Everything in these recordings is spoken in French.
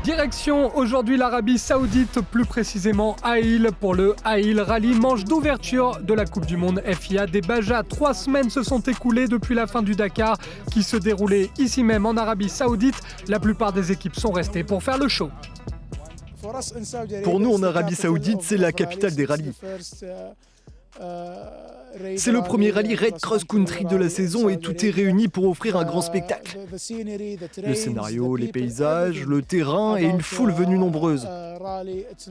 Direction aujourd'hui l'Arabie Saoudite, plus précisément Haïl pour le Haïl Rally, manche d'ouverture de la Coupe du Monde FIA des Baja. 3 semaines se sont écoulées depuis la fin du Dakar qui se déroulait ici même en Arabie Saoudite. La plupart des équipes sont restées pour faire le show. Pour nous en Arabie Saoudite, c'est la capitale des rallyes. C'est le premier rallye Raid Cross Country de la saison et tout est réuni pour offrir un grand spectacle. Le scénario, les paysages, le terrain et une foule venue nombreuse.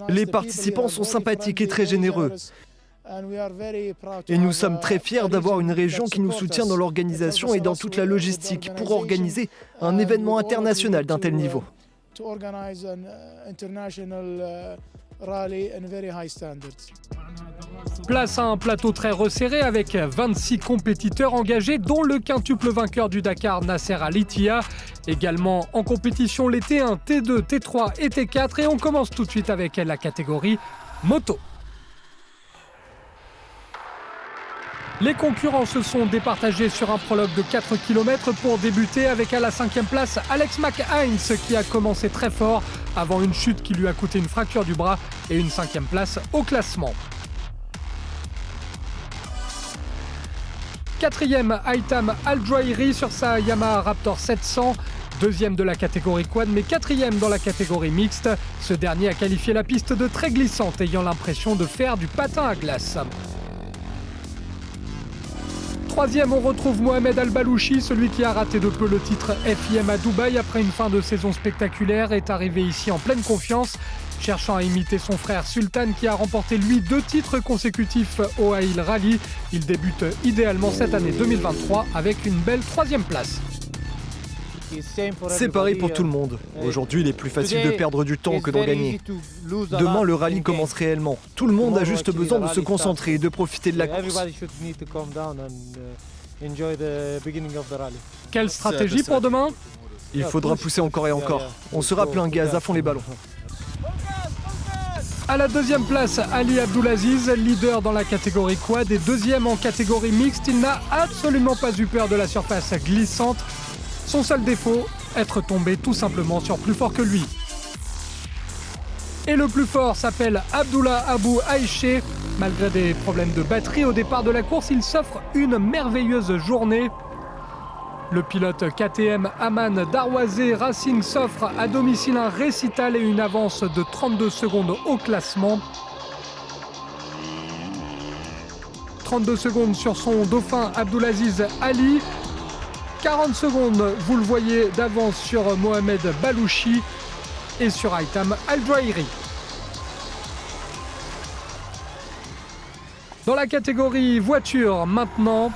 Les participants sont sympathiques et très généreux. Et nous sommes très fiers d'avoir une région qui nous soutient dans l'organisation et dans toute la logistique pour organiser un événement international d'un tel niveau. Place à un plateau très resserré avec 26 compétiteurs engagés, dont le quintuple vainqueur du Dakar, Nasser Al-Attiyah. Également en compétition les T1, T2, T3 et T4. Et on commence tout de suite avec la catégorie moto. Les concurrents se sont départagés sur un prologue de 4 km pour débuter avec à la 5e place Alex McHeinz qui a commencé très fort avant une chute qui lui a coûté une fracture du bras et une 5e place au classement. 4e, Aitam Al-Jouairi sur sa Yamaha Raptor 700. 2e de la catégorie quad, mais 4e dans la catégorie mixte. Ce dernier a qualifié la piste de très glissante, ayant l'impression de faire du patin à glace. 3e, on retrouve Mohamed Al-Balouchi, celui qui a raté de peu le titre FIM à Dubaï après une fin de saison spectaculaire, est arrivé ici en pleine confiance, cherchant à imiter son frère Sultan qui a remporté lui 2 titres consécutifs au Haïl Rally. Il débute idéalement cette année 2023 avec une belle 3e place. C'est pareil pour tout le monde. Aujourd'hui, il est plus facile de perdre du temps que d'en gagner. Demain, le rallye commence réellement. Tout le monde a juste besoin de se concentrer et de profiter de la course. Quelle stratégie pour demain ? Il faudra pousser encore et encore. On sera plein gaz, à fond les ballons. À la 2e place, Ali Abdulaziz, leader dans la catégorie quad et 2e en catégorie mixte. Il n'a absolument pas eu peur de la surface glissante. Son seul défaut, être tombé tout simplement sur plus fort que lui. Et le plus fort s'appelle Abdullah Abou Aïché. Malgré des problèmes de batterie au départ de la course, il s'offre une merveilleuse journée. Le pilote KTM Aman Darwazé Racing s'offre à domicile un récital et une avance de 32 secondes au classement. 32 secondes sur son dauphin Abdulaziz Ali. 40 secondes, vous le voyez, d'avance sur Mohamed Balouchi et sur Aitam Al-Jouairi. Dans la catégorie voiture, maintenant,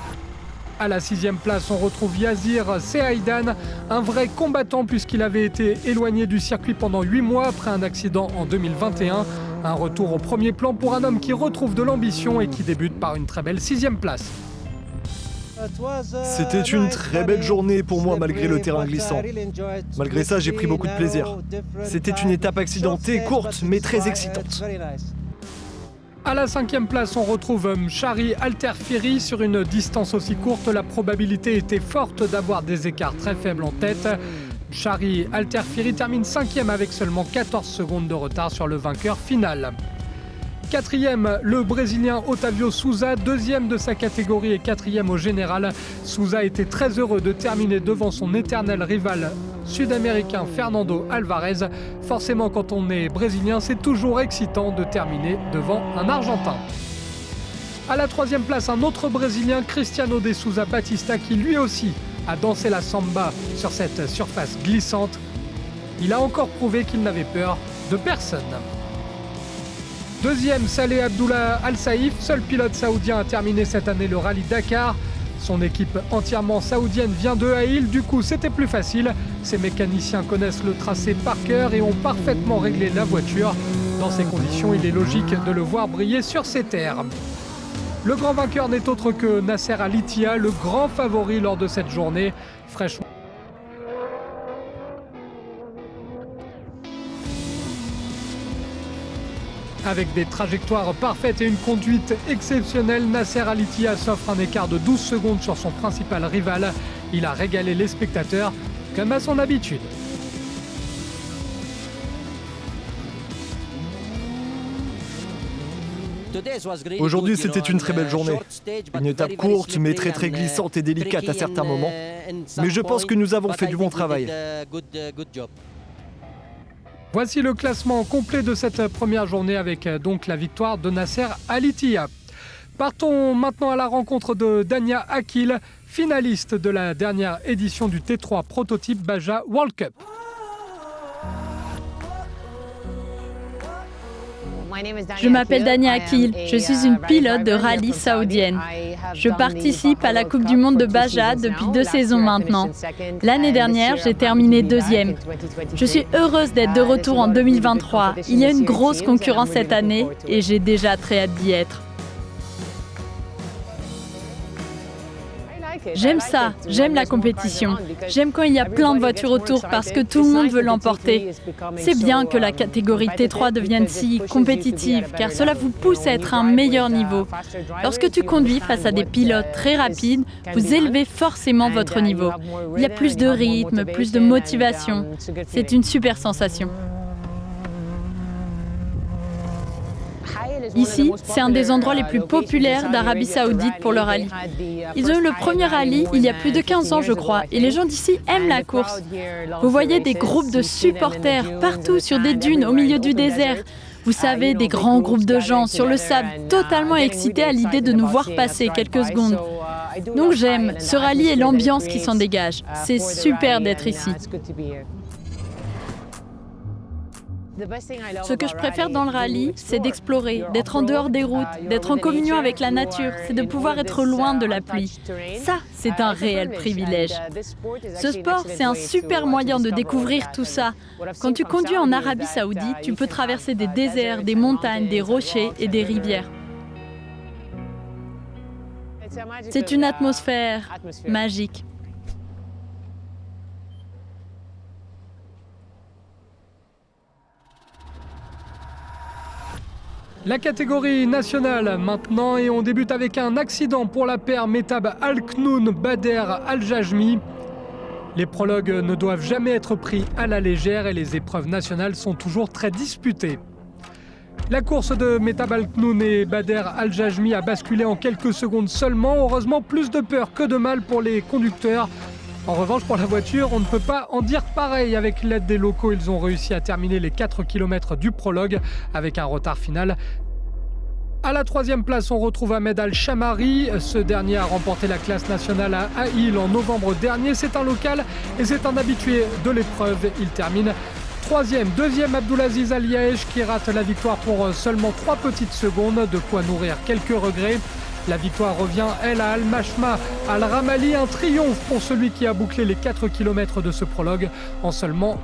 à la 6e place, on retrouve Yazir Seaidan, un vrai combattant puisqu'il avait été éloigné du circuit pendant 8 mois après un accident en 2021. Un retour au premier plan pour un homme qui retrouve de l'ambition et qui débute par une très belle 6e place. C'était une très belle journée pour moi malgré le terrain glissant. Malgré ça, j'ai pris beaucoup de plaisir. C'était une étape accidentée, courte, mais très excitante. À la 5e place, on retrouve Mchari Alterfiri. Sur une distance aussi courte, la probabilité était forte d'avoir des écarts très faibles en tête. Mchari Alterfiri termine 5e avec seulement 14 secondes de retard sur le vainqueur final. 4e, le Brésilien Otávio Souza, 2e de sa catégorie et 4e au général. Souza était très heureux de terminer devant son éternel rival sud-américain Fernando Alvarez. Forcément, quand on est brésilien, c'est toujours excitant de terminer devant un Argentin. À la 3e place, un autre Brésilien, Cristiano de Souza Batista, qui lui aussi a dansé la samba sur cette surface glissante. Il a encore prouvé qu'il n'avait peur de personne. 2e, Saleh Abdullah Al-Saïf, seul pilote saoudien à terminer cette année le rallye Dakar. Son équipe entièrement saoudienne vient de Haïl, du coup c'était plus facile. Ses mécaniciens connaissent le tracé par cœur et ont parfaitement réglé la voiture. Dans ces conditions, il est logique de le voir briller sur ses terres. Le grand vainqueur n'est autre que Nasser Al-Attiyah, le grand favori lors de cette journée. Fraîchement. Avec des trajectoires parfaites et une conduite exceptionnelle, Nasser Al-Attiyah s'offre un écart de 12 secondes sur son principal rival. Il a régalé les spectateurs comme à son habitude. Aujourd'hui, c'était une très belle journée. Une étape courte, mais très glissante et délicate à certains moments. Mais je pense que nous avons fait du bon travail. Voici le classement complet de cette première journée avec donc la victoire de Nasser Al Attiyah. Partons maintenant à la rencontre de Dania Akil, finaliste de la dernière édition du T3 Prototype Baja World Cup. Je m'appelle Dania Akil, je suis une pilote de rallye saoudienne. Je participe à la Coupe du Monde de Baja depuis 2 saisons maintenant. L'année dernière, j'ai terminé 2e. Je suis heureuse d'être de retour en 2023. Il y a une grosse concurrence cette année et j'ai déjà très hâte d'y être. J'aime ça, j'aime la compétition. J'aime quand il y a plein de voitures autour parce que tout le monde veut l'emporter. C'est bien que la catégorie T3 devienne si compétitive car cela vous pousse à être à un meilleur niveau. Lorsque tu conduis face à des pilotes très rapides, vous élevez forcément votre niveau. Il y a plus de rythme, plus de motivation. C'est une super sensation. Ici, c'est un des endroits les plus populaires d'Arabie Saoudite pour le rallye. Ils ont eu le premier rallye il y a plus de 15 ans, je crois, et les gens d'ici aiment la course. Vous voyez des groupes de supporters partout sur des dunes au milieu du désert. Vous savez, des grands groupes de gens sur le sable, totalement excités à l'idée de nous voir passer quelques secondes. Donc j'aime ce rallye et l'ambiance qui s'en dégage. C'est super d'être ici. Ce que je préfère dans le rallye, c'est d'explorer, d'être en dehors des routes, d'être en communion avec la nature, c'est de pouvoir être loin de la pluie. Ça, c'est un réel privilège. Ce sport, c'est un super moyen de découvrir tout ça. Quand tu conduis en Arabie Saoudite, tu peux traverser des déserts, des montagnes, des rochers et des rivières. C'est une atmosphère magique. La catégorie nationale maintenant et on débute avec un accident pour la paire Mehtab Al-Khnoun Bader Al-Jajmi. Les prologues ne doivent jamais être pris à la légère et les épreuves nationales sont toujours très disputées. La course de Mehtab Al-Khnoun et Bader Al-Jajmi a basculé en quelques secondes seulement. Heureusement, plus de peur que de mal pour les conducteurs. En revanche, pour la voiture, on ne peut pas en dire pareil. Avec l'aide des locaux, ils ont réussi à terminer les 4 km du prologue avec un retard final. À la 3e place, on retrouve Ahmed Al-Shamari. Ce dernier a remporté la classe nationale à Aïl en novembre dernier. C'est un local et c'est un habitué de l'épreuve. Il termine 3e. 2e, Abdulaziz Al-Yaech qui rate la victoire pour seulement 3 petites secondes. De quoi nourrir quelques regrets. La victoire revient, elle, à Al-Mashma Al-Ramali. Un triomphe pour celui qui a bouclé les 4 km de ce prologue en seulement.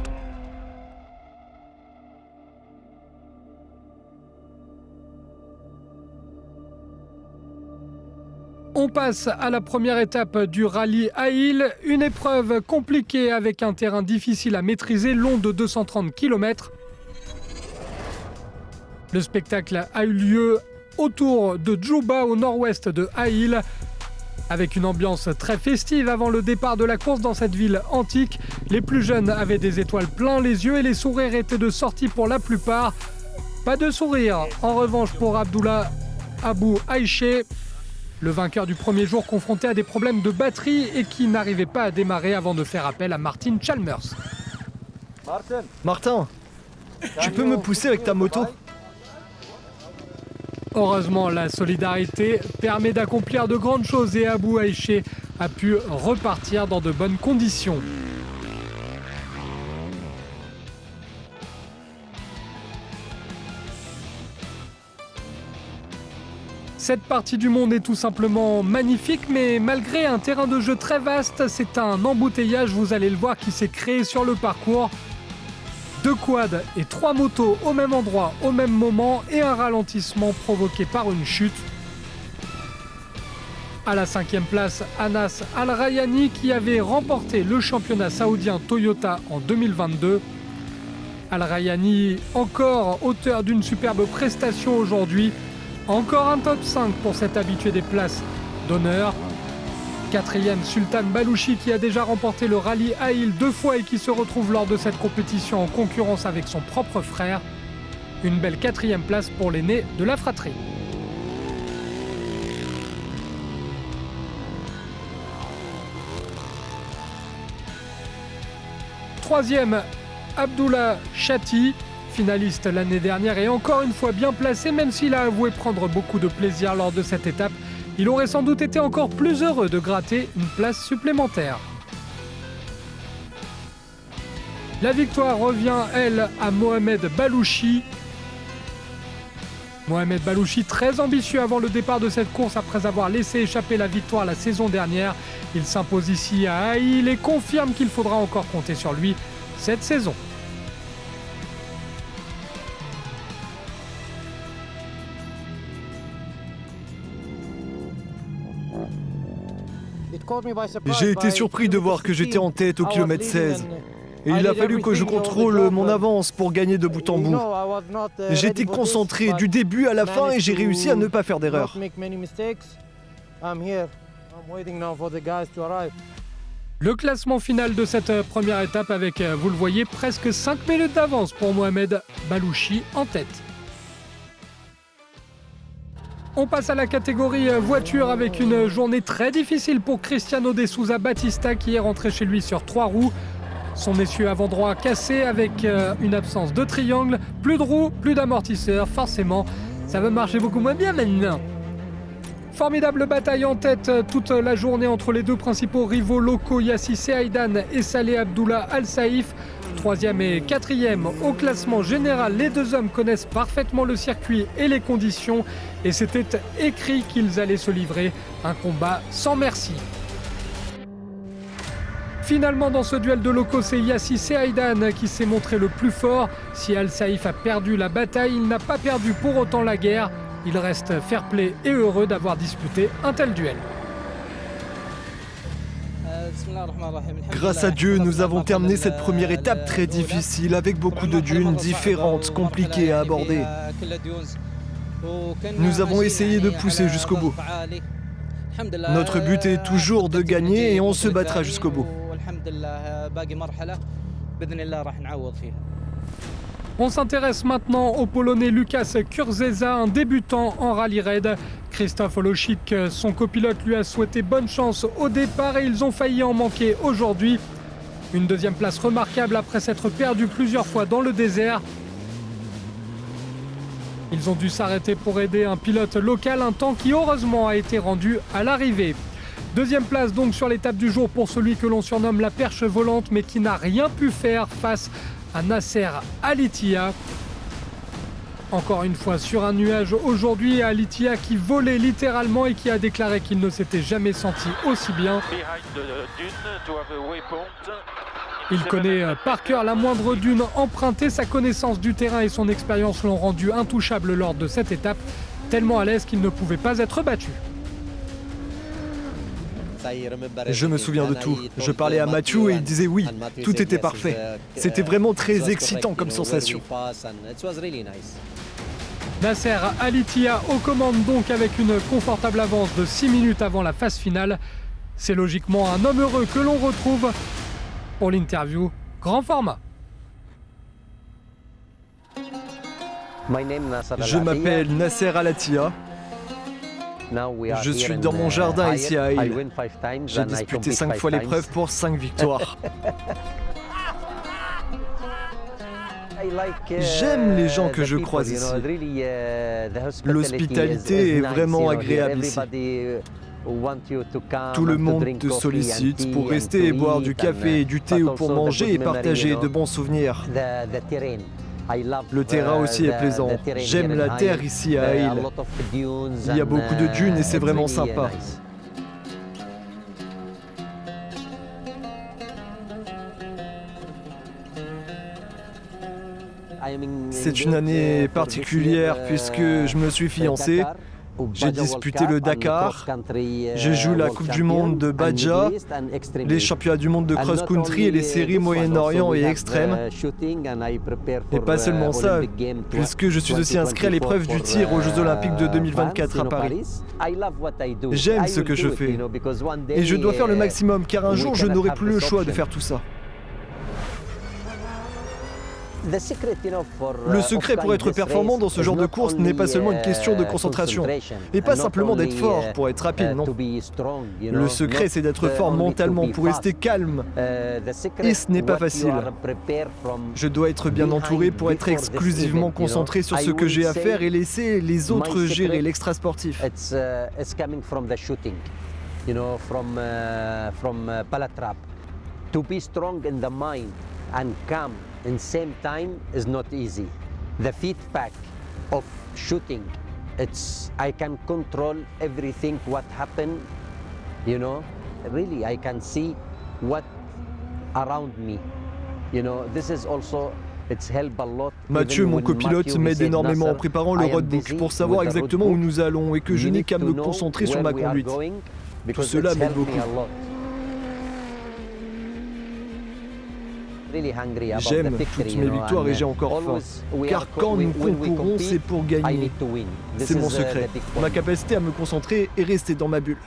On passe à la première étape du rallye Aïl, une épreuve compliquée avec un terrain difficile à maîtriser, long de 230 km. Le spectacle a eu lieu autour de Djouba au nord-ouest de Aïl, avec une ambiance très festive avant le départ de la course dans cette ville antique. Les plus jeunes avaient des étoiles plein les yeux et les sourires étaient de sortie pour la plupart. Pas de sourire, en revanche, pour Abdullah Abou Aïché, le vainqueur du premier jour confronté à des problèmes de batterie et qui n'arrivait pas à démarrer avant de faire appel à Martin Chalmers. Martin, tu peux me pousser avec ta moto ? Heureusement, la solidarité permet d'accomplir de grandes choses et Abou Aïché a pu repartir dans de bonnes conditions. Cette partie du monde est tout simplement magnifique, mais malgré un terrain de jeu très vaste, c'est un embouteillage, vous allez le voir, qui s'est créé sur le parcours. 2 quads et 3 motos au même endroit, au même moment, et un ralentissement provoqué par une chute. À la 5e place, Anas Al-Rayani qui avait remporté le championnat saoudien Toyota en 2022. Al-Rayani, encore auteur d'une superbe prestation aujourd'hui. Encore un top 5 pour cet habitué des places d'honneur. 4e, Sultan Balouchi qui a déjà remporté le rallye Aïl 2 fois et qui se retrouve lors de cette compétition en concurrence avec son propre frère. Une belle 4e place pour l'aîné de la fratrie. Troisième, Abdullah Chatti, finaliste l'année dernière et encore une fois bien placé, même s'il a avoué prendre beaucoup de plaisir lors de cette étape. Il aurait sans doute été encore plus heureux de gratter une place supplémentaire. La victoire revient, elle, à Mohamed Balouchi. Mohamed Balouchi, très ambitieux avant le départ de cette course après avoir laissé échapper la victoire la saison dernière. Il s'impose ici à Haïl et confirme qu'il faudra encore compter sur lui cette saison. J'ai été surpris de voir que j'étais en tête au kilomètre 16. Et il a fallu que je contrôle mon avance pour gagner de bout en bout. J'étais concentré du début à la fin et j'ai réussi à ne pas faire d'erreur. Le classement final de cette première étape avec, vous le voyez, presque 5 minutes d'avance pour Mohamed Balouchi en tête. On passe à la catégorie voiture avec une journée très difficile pour Cristiano de Sousa Batista qui est rentré chez lui sur 3 roues. Son essieu avant droit cassé avec une absence de triangle, plus de roues, plus d'amortisseurs, forcément, ça va marcher beaucoup moins bien maintenant. Formidable bataille en tête toute la journée entre les deux principaux rivaux locaux Yassi Seaidan et Saleh Abdullah Al Saif. Troisième et quatrième au classement général, les deux hommes connaissent parfaitement le circuit et les conditions et c'était écrit qu'ils allaient se livrer un combat sans merci. Finalement, dans ce duel de locaux, c'est Yassi Seaidan qui s'est montré le plus fort. Si Al Saif a perdu la bataille, il n'a pas perdu pour autant la guerre. Il reste fair-play et heureux d'avoir disputé un tel duel. Grâce à Dieu, nous avons terminé cette première étape très difficile avec beaucoup de dunes différentes, compliquées à aborder. Nous avons essayé de pousser jusqu'au bout. Notre but est toujours de gagner et on se battra jusqu'au bout. On s'intéresse maintenant au Polonais Lukas Kurzeza, un débutant en rallye raid. Christophe Olochik, son copilote, lui a souhaité bonne chance au départ et ils ont failli en manquer aujourd'hui. Une deuxième place remarquable après s'être perdu plusieurs fois dans le désert. Ils ont dû s'arrêter pour aider un pilote local, un temps qui heureusement a été rendu à l'arrivée. Deuxième place donc sur l'étape du jour pour celui que l'on surnomme la perche volante mais qui n'a rien pu faire face à Nasser Al Attiyah. Encore une fois sur un nuage aujourd'hui, Al Attiyah qui volait littéralement et qui a déclaré qu'il ne s'était jamais senti aussi bien. Il connaît par cœur la moindre dune empruntée, sa connaissance du terrain et son expérience l'ont rendu intouchable lors de cette étape, tellement à l'aise qu'il ne pouvait pas être battu. Je me souviens de tout. Je parlais à Mathieu et il disait oui, tout était parfait. C'était vraiment très excitant comme sensation. Nasser Al Attiyah aux commandes donc avec une confortable avance de 6 minutes avant la phase finale. C'est logiquement un homme heureux que l'on retrouve pour l'interview grand format. Je m'appelle Nasser Al Attiyah. Je suis dans mon jardin ici à Haïl. J'ai disputé 5 fois l'épreuve pour 5 victoires. J'aime les gens que je croise ici. L'hospitalité est vraiment agréable ici. Tout le monde te sollicite pour rester et boire du café et du thé ou pour manger et partager de bons souvenirs. Le terrain aussi est plaisant. J'aime la terre ici à Haïl. Il y a beaucoup de dunes et c'est vraiment sympa. C'est une année particulière puisque je me suis fiancé. J'ai disputé le Dakar, j'ai joué la Coupe du Monde de Badja, les championnats du monde de cross-country et les séries Moyen-Orient et Extrême. Et pas seulement ça, puisque je suis aussi inscrit à l'épreuve du tir aux Jeux Olympiques de 2024 à Paris. J'aime ce que je fais et je dois faire le maximum car un jour je n'aurai plus le choix de faire tout ça. Le secret pour être performant dans ce genre de course n'est pas seulement une question de concentration, et pas simplement d'être fort pour être rapide, non. Le secret, c'est d'être fort mentalement pour rester calme, et ce n'est pas facile. Je dois être bien entouré pour être exclusivement concentré sur ce que j'ai à faire et laisser les autres gérer l'extra-sportif. To be strong in the mind and calm in same time is not easy. The feedback of shooting, I can control everything what happened, really I can see what around me. This is also it's helped a lot. Mathieu, mon copilote, m'aide énormément en préparant le roadbook pour savoir exactement où nous allons et que je n'ai qu'à me concentrer sur ma conduite. Tout cela m'aide beaucoup. J'aime toutes mes victoires et j'ai encore faim. Car quand nous concourons, c'est pour gagner. C'est mon secret, ma capacité à me concentrer et rester dans ma bulle.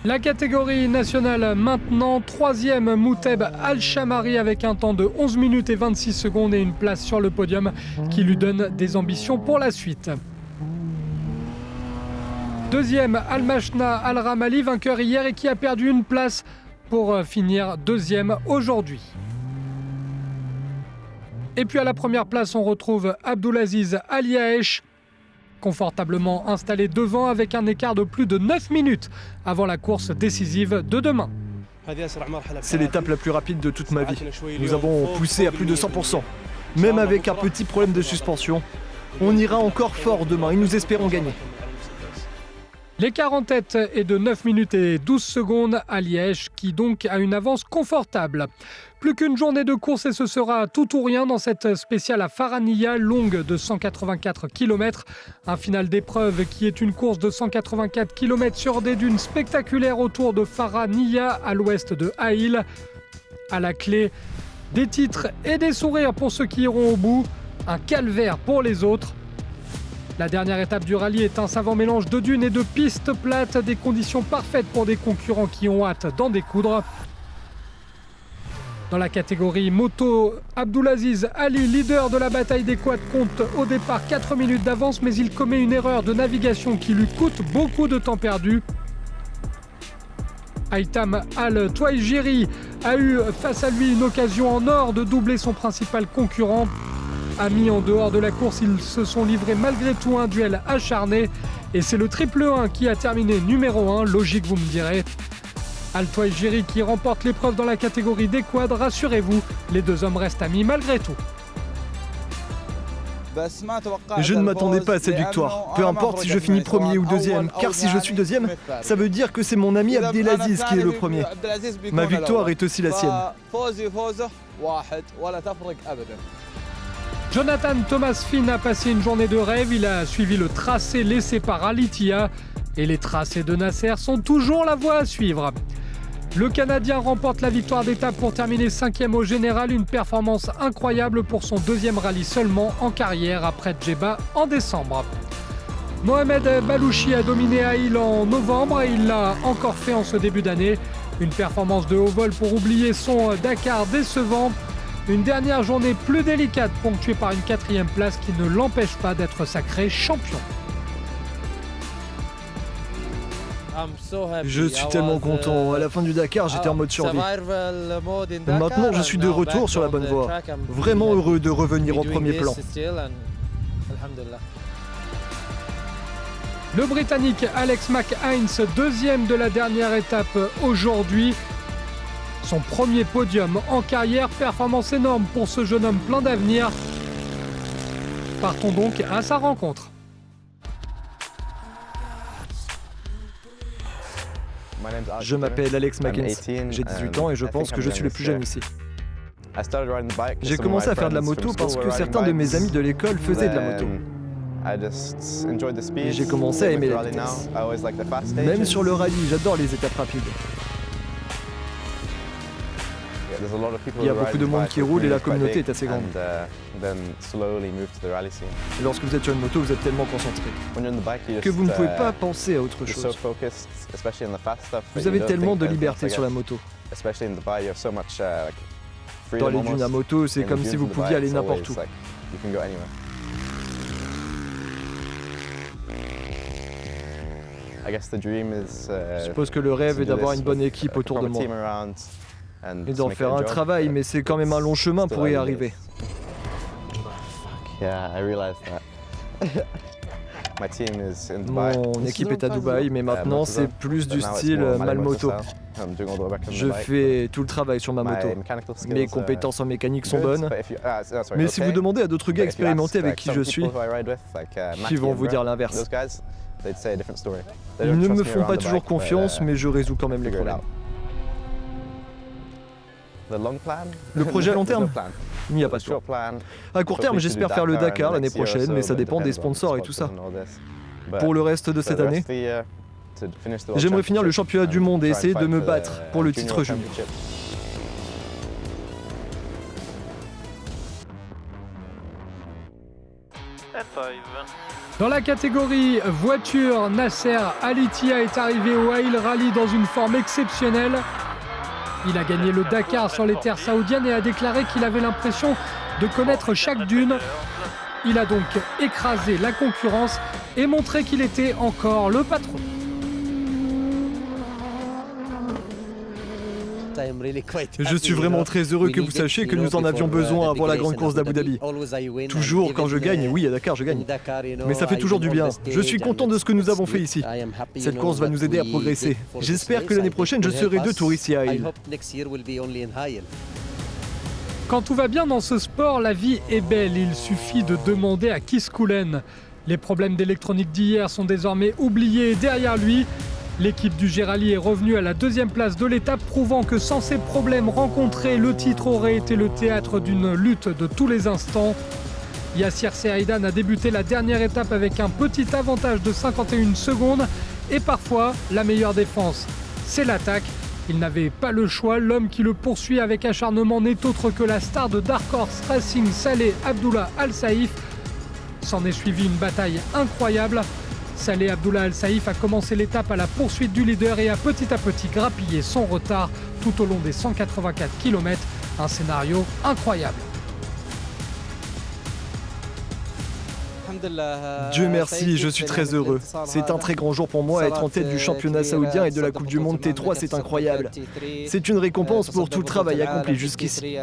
La catégorie nationale maintenant, 3e Mouteb Al-Shamari avec un temps de 11 minutes et 26 secondes et une place sur le podium qui lui donne des ambitions pour la suite. 2e, Al-Mashna Al-Ramali, vainqueur hier et qui a perdu une place pour finir 2e aujourd'hui. Et puis à la première place, on retrouve Abdulaziz Al-Yaesh, confortablement installé devant avec un écart de plus de 9 minutes avant la course décisive de demain. C'est l'étape la plus rapide de toute ma vie. Nous avons poussé à plus de 100%, même avec un petit problème de suspension. On ira encore fort demain et nous espérons gagner. L'écart en tête est de 9 minutes et 12 secondes à Liège, qui donc a une avance confortable. Plus qu'une journée de course et ce sera tout ou rien dans cette spéciale à Faraniya, longue de 184 km. Un final d'épreuve qui est une course de 184 km sur des dunes spectaculaires autour de Faraniya, à l'ouest de Haïl. À la clé, des titres et des sourires pour ceux qui iront au bout, un calvaire pour les autres. La dernière étape du rallye est un savant mélange de dunes et de pistes plates, des conditions parfaites pour des concurrents qui ont hâte d'en découdre. Dans la catégorie moto, Abdulaziz Ali, leader de la bataille des quads, compte au départ 4 minutes d'avance, mais il commet une erreur de navigation qui lui coûte beaucoup de temps perdu. Aitam Al-Twaijiri a eu face à lui une occasion en or de doubler son principal concurrent. Amis en dehors de la course, ils se sont livrés malgré tout un duel acharné. Et c'est le triple 1 qui a terminé numéro 1, logique vous me direz. Al-Twaijiri qui remporte l'épreuve dans la catégorie des quads, rassurez-vous, les deux hommes restent amis malgré tout. Je ne m'attendais pas à cette victoire, peu importe si je finis premier ou deuxième, car si je suis deuxième, ça veut dire que c'est mon ami Abdelaziz qui est le premier. Ma victoire est aussi la sienne. Jonathan Thomas Finn a passé une journée de rêve, il a suivi le tracé laissé par Alitia et les tracés de Nasser sont toujours la voie à suivre. Le Canadien remporte la victoire d'étape pour terminer 5e au général, une performance incroyable pour son deuxième rallye seulement en carrière après Djeba en décembre. Mohamed Balouchi a dominé Haïl en novembre et il l'a encore fait en ce début d'année. Une performance de haut vol pour oublier son Dakar décevant. Une dernière journée plus délicate ponctuée par une 4e place qui ne l'empêche pas d'être sacré champion. Je suis tellement content. À la fin du Dakar, j'étais en mode survie. Maintenant, je suis de retour sur la bonne voie. Vraiment heureux de revenir au premier plan. Le Britannique Alex McHines, deuxième de la dernière étape aujourd'hui. Son premier podium en carrière, performance énorme pour ce jeune homme plein d'avenir. Partons donc à sa rencontre. Je m'appelle Alex McHines, j'ai 18 ans et je pense que je suis le plus jeune ici. J'ai commencé à faire de la moto parce que certains de mes amis de l'école faisaient de la moto. Et j'ai commencé à aimer la vitesse. Même sur le rallye, j'adore les étapes rapides. Il y a beaucoup de monde qui roule et la communauté est assez grande. Lorsque vous êtes sur une moto, vous êtes tellement concentré que vous ne pouvez pas penser à autre chose. Vous avez tellement de liberté sur la moto. Dans les dunes à moto, c'est comme si vous pouviez aller n'importe où. Je suppose que le rêve est d'avoir une bonne équipe autour de moi et d'en faire un travail, mais c'est quand même un long chemin pour y arriver. Mon équipe est à Dubaï, mais maintenant c'est plus du style Malmoto. Je fais tout le travail sur ma moto. Mes compétences en mécanique sont bonnes, mais si vous demandez à d'autres gars expérimentés avec qui je suis, ils vont vous dire l'inverse. Ils ne me font pas toujours confiance, mais je résous quand même les problèmes. Le projet à long terme ? Il n'y a pas de plan. À court terme, j'espère faire le Dakar l'année prochaine, mais ça dépend des sponsors et tout ça. Pour le reste de cette année, j'aimerais finir le championnat du monde et essayer de me battre pour le titre junior. Dans la catégorie voiture, Nasser Al-Attiyah est arrivé au Hail Rally dans une forme exceptionnelle. Il a gagné le Dakar sur les terres saoudiennes et a déclaré qu'il avait l'impression de connaître chaque dune. Il a donc écrasé la concurrence et montré qu'il était encore le patron. Je suis vraiment très heureux que vous sachiez que nous en avions besoin avant la grande course d'Abu Dhabi. Toujours quand je gagne, oui à Dakar je gagne. Mais ça fait toujours du bien. Je suis content de ce que nous avons fait ici. Cette course va nous aider à progresser. J'espère que l'année prochaine je serai de tour ici à Hail. Quand tout va bien dans ce sport, la vie est belle. Il suffit de demander à Kiskoulen. Les problèmes d'électronique d'hier sont désormais oubliés derrière lui. L'équipe du Gérali est revenue à la deuxième place de l'étape, prouvant que sans ces problèmes rencontrés, le titre aurait été le théâtre d'une lutte de tous les instants. Yassir Seaidan a débuté la dernière étape avec un petit avantage de 51 secondes. Et parfois, la meilleure défense, c'est l'attaque. Il n'avait pas le choix. L'homme qui le poursuit avec acharnement n'est autre que la star de Dark Horse Racing, Saleh Abdullah Al Saif. S'en est suivi une bataille incroyable. Saleh Abdullah Al Saif a commencé l'étape à la poursuite du leader et a petit grappillé son retard tout au long des 184 km. Un scénario incroyable. Dieu merci, je suis très heureux. C'est un très grand jour pour moi, être en tête du championnat saoudien et de la Coupe du Monde T3, c'est incroyable. C'est une récompense pour tout le travail accompli jusqu'ici.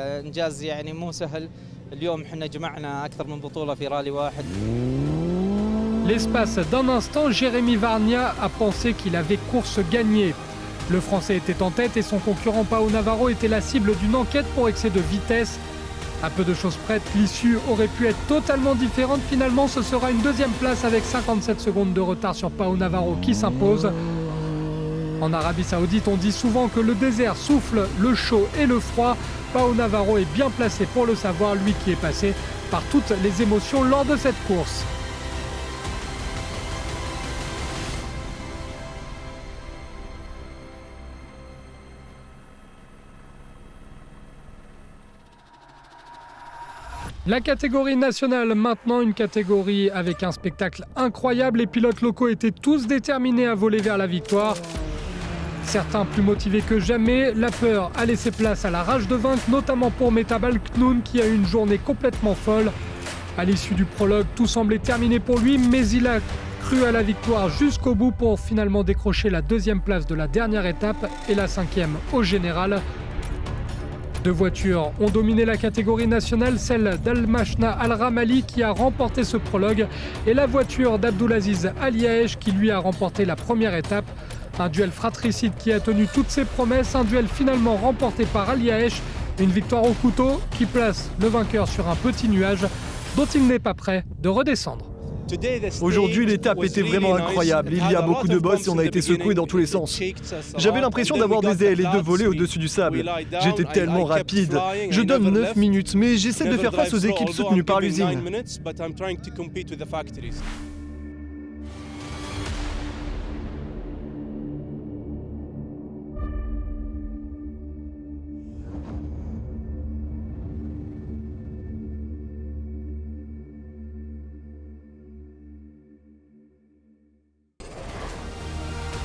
L'espace d'un instant, Jérémy Vargna a pensé qu'il avait course gagnée. Le Français était en tête et son concurrent Pau Navarro était la cible d'une enquête pour excès de vitesse. À peu de choses près, l'issue aurait pu être totalement différente. Finalement, ce sera une deuxième place avec 57 secondes de retard sur Pau Navarro qui s'impose. En Arabie Saoudite, on dit souvent que le désert souffle le chaud et le froid. Pau Navarro est bien placé pour le savoir, lui qui est passé par toutes les émotions lors de cette course. La catégorie nationale, maintenant une catégorie avec un spectacle incroyable. Les pilotes locaux étaient tous déterminés à voler vers la victoire. Certains plus motivés que jamais, la peur a laissé place à la rage de vaincre, notamment pour Metabal Knoun qui a eu une journée complètement folle. À l'issue du prologue, tout semblait terminé pour lui, mais il a cru à la victoire jusqu'au bout pour finalement décrocher la deuxième place de la dernière étape et la cinquième au général. Deux voitures ont dominé la catégorie nationale, celle d'Al-Mashna Al-Ramali qui a remporté ce prologue et la voiture d'Abdulaziz Al-Yaech qui lui a remporté la première étape. Un duel fratricide qui a tenu toutes ses promesses, un duel finalement remporté par Al-Yaech, une victoire au couteau qui place le vainqueur sur un petit nuage dont il n'est pas prêt de redescendre. Aujourd'hui, l'étape était vraiment incroyable. Il y a beaucoup de bosses et on a été secoués dans tous les sens. J'avais l'impression d'avoir des ailes et de voler au-dessus du sable. J'étais tellement rapide. Je donne 9 minutes, mais j'essaie de faire face aux équipes soutenues par l'usine.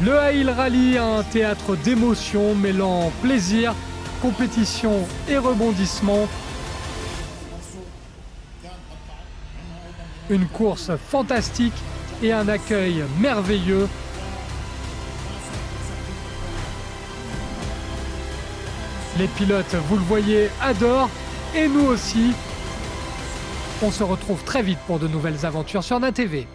Le Hail Rally, un théâtre d'émotions mêlant plaisir, compétition et rebondissement. Une course fantastique et un accueil merveilleux. Les pilotes, vous le voyez, adorent, et nous aussi. On se retrouve très vite pour de nouvelles aventures sur NATV.